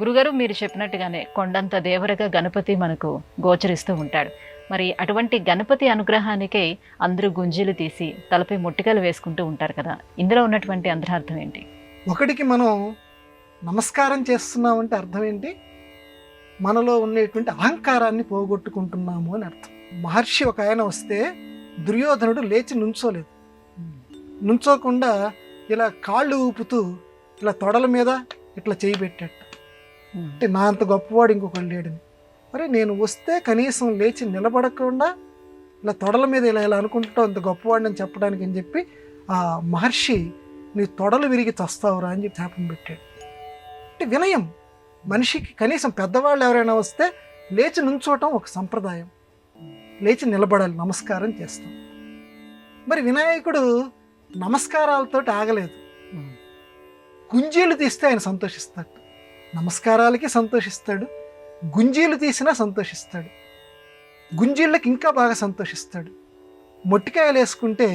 గురుగారు మీరు చెప్పినట్టుగానే కొండంత దేవరగా గణపతి మనకు గోచరిస్తూ ఉంటాడు. మరి అటువంటి గణపతి అనుగ్రహానికే అందరూ గుంజీలు తీసి తలపై ముట్టికలు వేసుకుంటూ ఉంటారు కదా, ఇందులో ఉన్నటువంటి అంతరార్థం ఏంటి? ఒకటికి మనం నమస్కారం చేస్తున్నామంటే అర్థం ఏంటి? మనలో ఉండేటువంటి అహంకారాన్ని పోగొట్టుకుంటున్నాము అని అర్థం. మహర్షి ఒక ఆయన వస్తే దుర్యోధనుడు లేచి నుంచోలేదు. నుంచోకుండా ఇలా కాళ్ళు ఊపుతూ ఇలా తొడల మీద ఇట్లా చేయి పెట్టాట. అంటే నా అంత గొప్పవాడు ఇంకొకళ్ళు లేడని. మరి నేను వస్తే కనీసం లేచి నిలబడకుండా ఇలా తొడల మీద ఇలా ఇలా అనుకుంటావు అంత గొప్పవాడిని అని చెప్పడానికి అని చెప్పి ఆ మహర్షి నీ తొడలు విరిగి చస్తావురా అని చెప్పి శాపం పెట్టాడు. అంటే వినయం. మనిషికి కనీసం పెద్దవాళ్ళు ఎవరైనా వస్తే లేచి నుంచోవటం ఒక సంప్రదాయం. లేచి నిలబడాలి, నమస్కారం చేస్తాం. మరి వినాయకుడు నమస్కారాలతో ఆగలేదు. గుంజీలు తీస్తే ఆయన సంతోషిస్తాడు. నమస్కారాలకి సంతోషిస్తాడు, గుంజీలు తీసినా సంతోషిస్తాడు, గుంజీళ్ళకి ఇంకా బాగా సంతోషిస్తాడు, మొట్టికాయలు వేసుకుంటే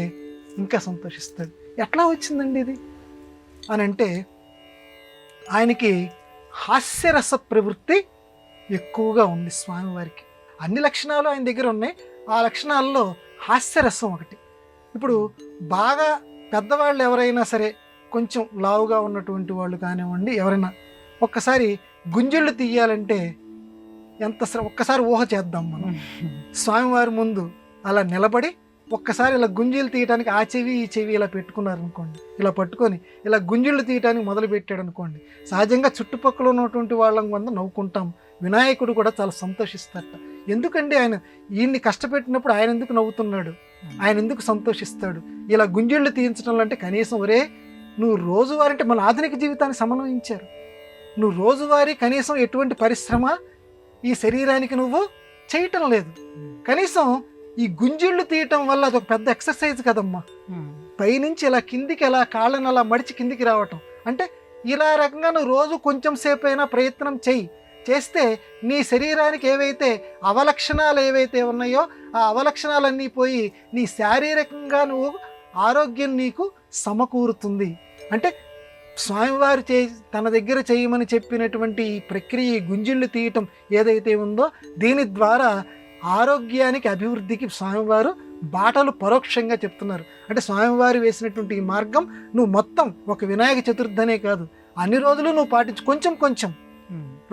ఇంకా సంతోషిస్తాడు. ఎట్లా వచ్చిందండి ఇది అని అంటే ఆయనకి హాస్యరస ప్రవృత్తి ఎక్కువగా ఉంది స్వామివారికి. అన్ని లక్షణాలు ఆయన దగ్గర ఉన్నాయి. ఆ లక్షణాల్లో హాస్యరసం ఒకటి. ఇప్పుడు బాగా పెద్దవాళ్ళు ఎవరైనా సరే, కొంచెం లావుగా ఉన్నటువంటి వాళ్ళు కానివ్వండి, ఎవరైనా ఒక్కసారి గుంజళ్ళు తీయాలంటే ఒక్కసారి ఊహ చేద్దాం మనం. స్వామివారి ముందు అలా నిలబడి ఒక్కసారి ఇలా గుంజీలు తీయడానికి ఆ చెవి ఈ చెవి ఇలా పెట్టుకున్నారనుకోండి, ఇలా పట్టుకొని ఇలా గుంజీళ్ళు తీయడానికి మొదలు పెట్టాడు అనుకోండి, సహజంగా చుట్టుపక్కల ఉన్నటువంటి వాళ్ళం కొంత నవ్వుకుంటాం. వినాయకుడు కూడా చాలా సంతోషిస్తాడట. ఎందుకండి ఆయన ఈయన్ని కష్టపెట్టినప్పుడు ఆయన ఎందుకు నవ్వుతున్నాడు, ఆయన ఎందుకు సంతోషిస్తాడు? ఇలా గుంజీళ్ళు తీయించడం అంటే కనీసం ఒరే నువ్వు రోజువారీ, అంటే మన ఆధునిక జీవితాన్ని సమన్వయించారు, నువ్వు రోజువారీ కనీసం ఎటువంటి పరిశ్రమ ఈ శరీరానికి నువ్వు చేయటం లేదు. కనీసం ఈ గుంజీళ్ళు తీయటం వల్ల అదొక పెద్ద ఎక్సర్సైజ్ కదమ్మా. పైనుంచి ఇలా కిందికి అలా కాళ్ళని అలా మడిచి కిందికి రావటం అంటే ఇలా రకంగా నువ్వు రోజు కొంచెం సేపు అయినా ప్రయత్నం చేస్తే నీ శరీరానికి ఏవైతే అవలక్షణాలు ఏవైతే ఉన్నాయో ఆ అవలక్షణాలన్నీ పోయి నీ శారీరకంగా నువ్వు ఆరోగ్యం నీకు సమకూరుతుంది. అంటే స్వామివారు తన దగ్గర చేయమని చెప్పినటువంటి ఈ ప్రక్రియ, గుంజిళ్ళు తీయటం ఏదైతే ఉందో దీని ద్వారా ఆరోగ్యానికి, అభివృద్ధికి స్వామివారు బాటలు పరోక్షంగా చెప్తున్నారు. అంటే స్వామివారు వేసినటువంటి ఈ మార్గం నువ్వు మొత్తం ఒక వినాయక చతుర్థనే కాదు, అన్ని రోజులు నువ్వు పాటించు, కొంచెం కొంచెం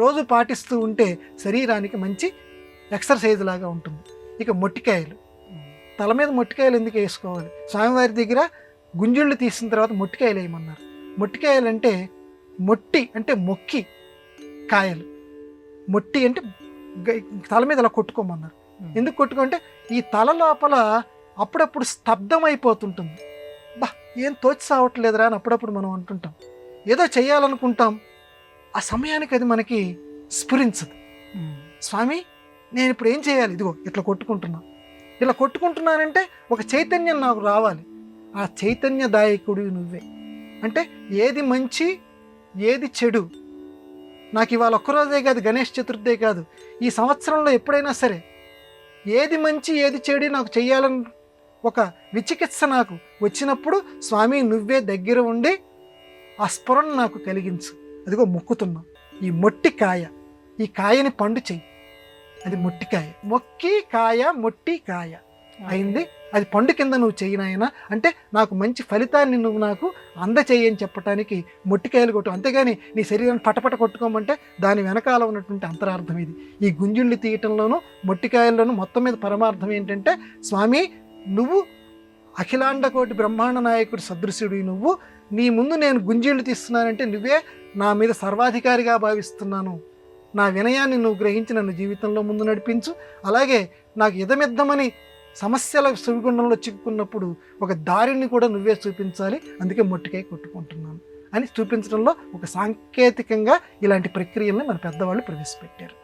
రోజు పాటిస్తూ ఉంటే శరీరానికి మంచి ఎక్సర్సైజ్ లాగా ఉంటుంది. ఇక మొట్టికాయలు, తల మీద మొట్టికాయలు ఎందుకు వేసుకోవాలి? స్వామివారి దగ్గర గుంజుళ్ళు తీసిన తర్వాత మొట్టికాయలు వేయమన్నారు. మొట్టికాయలు అంటే మొట్టి అంటే మొక్కి కాయలు, మొట్టి అంటే తల మీద ఇలా కొట్టుకోమన్నారు. ఎందుకు కొట్టుకుంటే ఈ తల లోపల అప్పుడప్పుడు స్తబ్దం అయిపోతుంటుంది. ఏం తోచి సావట్లేదురా అని అప్పుడప్పుడు మనం అంటుంటాం. ఏదో చేయాలనుకుంటాం, ఆ సమయానికి అది మనకి స్ఫురించదు. స్వామి నేను ఇప్పుడు ఏం చేయాలి, ఇదిగో ఇట్లా కొట్టుకుంటున్నా, ఇలా కొట్టుకుంటున్నానంటే ఒక చైతన్యం నాకు రావాలి. ఆ చైతన్యదాయకుడు నువ్వే. అంటే ఏది మంచి ఏది చెడు నాకు ఇవాళ ఒక్కరోజే కాదు, గణేష్ చతుర్థే కాదు, ఈ సంవత్సరంలో ఎప్పుడైనా సరే ఏది మంచి ఏది చెడు నాకు చెయ్యాలని ఒక విచికిత్స నాకు వచ్చినప్పుడు స్వామి నువ్వే దగ్గర ఉండి ఆ స్ఫురణ నాకు కలిగించు. అదిగో మొక్కుతున్నా. ఈ మొట్టి కాయ, ఈ కాయని పండు చెయ్యి, అది మొట్టికాయ. మొక్కి కాయ మొట్టి కాయ అయింది, అది పండు కింద నువ్వు చెయ్యినాయన అంటే నాకు మంచి ఫలితాన్ని నువ్వు నాకు అందచేయని చెప్పటానికి మొట్టికాయలు కొట్టు. అంతేగాని నీ శరీరాన్ని పటపట కొట్టుకోమంటే దాని వెనకాల ఉన్నటువంటి అంతరార్థం ఇది. ఈ గుంజుళ్ళు తీయటంలోనూ మొట్టికాయల్లోనూ మొత్తం మీద పరమార్థం ఏంటంటే స్వామి నువ్వు అఖిలాండ కోటి బ్రహ్మాండ నాయకుడు సదృశుడు, నువ్వు నీ ముందు నేను గుంజీళ్ళు తీస్తున్నానంటే నువ్వే నా మీద సర్వాధికారిగా భావిస్తున్నాను. నా వినయాన్ని నువ్వు గ్రహించి నన్ను జీవితంలో ముందు నడిపించు. అలాగే నాకు ఇదమిద్దమని సమస్యల సుడిగుండంలో చిక్కుకున్నప్పుడు ఒక దారిని కూడా నువ్వే చూపించాలి, అందుకే మొట్టికాయ కొట్టుకుంటున్నాను అని చూపించడంలో ఒక సాంకేతికంగా ఇలాంటి ప్రక్రియల్ని మన పెద్దవాళ్ళు ప్రవేశపెట్టారు.